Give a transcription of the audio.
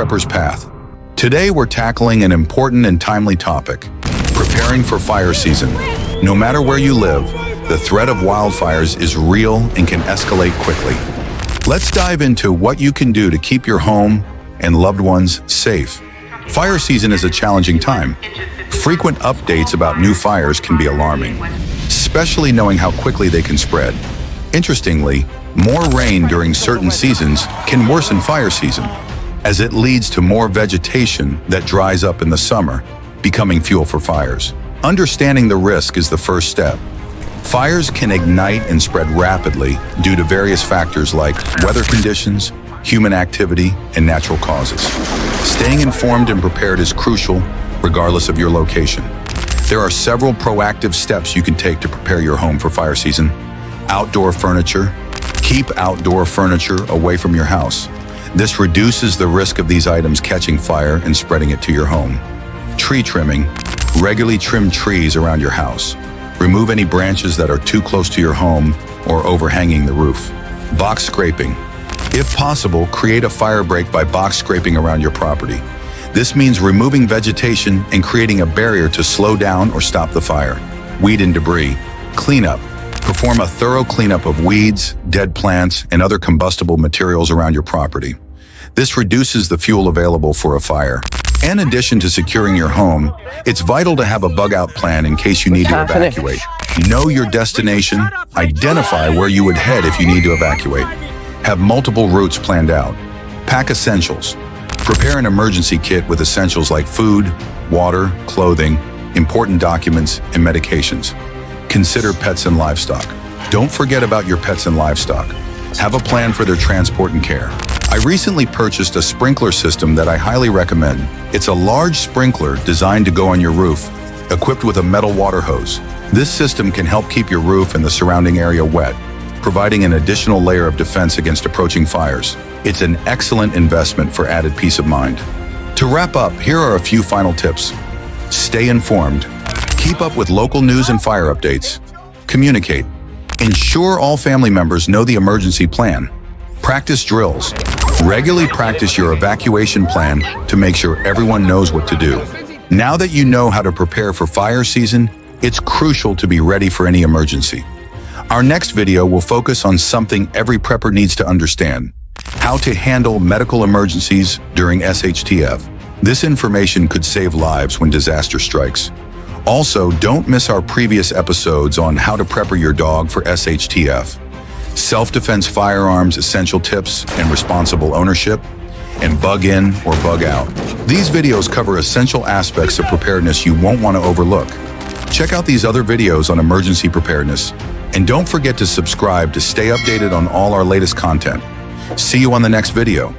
prepper's path. Today we're tackling an important and timely topic: preparing for fire season. No matter where you live, the threat of wildfires is real and can escalate quickly. Let's dive into what you can do to keep your home and loved ones safe. Fire season is a challenging time. Frequent updates about new fires can be alarming, especially knowing how quickly they can spread. Interestingly, more rain during certain seasons can worsen fire season, as it leads to more vegetation that dries up in the summer, becoming fuel for fires. Understanding the risk is the first step. Fires can ignite and spread rapidly due to various factors like weather conditions, human activity, and natural causes. Staying informed and prepared is crucial, regardless of your location. There are several proactive steps you can take to prepare your home for fire season. Outdoor furniture. Keep outdoor furniture away from your house. This reduces the risk of these items catching fire and spreading it to your home. Tree trimming. Regularly trim trees around your house. Remove any branches that are too close to your home or overhanging the roof. Box scraping. If possible, create a fire break by box scraping around your property. This means removing vegetation and creating a barrier to slow down or stop the fire. Weed and debris. Cleanup. Perform a thorough cleanup of weeds, dead plants, and other combustible materials around your property. This reduces the fuel available for a fire. In addition to securing your home, it's vital to have a bug-out plan in case you need to evacuate. Know your destination, identify where you would head if you need to evacuate. Have multiple routes planned out. Pack essentials. Prepare an emergency kit with essentials like food, water, clothing, important documents, and medications. Consider pets and livestock. Don't forget about your pets and livestock. Have a plan for their transport and care. I recently purchased a sprinkler system that I highly recommend. It's a large sprinkler designed to go on your roof, equipped with a metal water hose. This system can help keep your roof and the surrounding area wet, providing an additional layer of defense against approaching fires. It's an excellent investment for added peace of mind. To wrap up, here are a few final tips. Stay informed. Keep up with local news and fire updates. Communicate. Ensure all family members know the emergency plan. Practice drills. Regularly practice your evacuation plan to make sure everyone knows what to do. Now that you know how to prepare for fire season, it's crucial to be ready for any emergency. Our next video will focus on something every prepper needs to understand: how to handle medical emergencies during SHTF. This information could save lives when disaster strikes. Also, don't miss our previous episodes on how to prepper your dog for SHTF, self-defense firearms essential tips and responsible ownership, and bug in or bug out. These videos cover essential aspects of preparedness you won't want to overlook. Check out these other videos on emergency preparedness, and don't forget to subscribe to stay updated on all our latest content. See you on the next video.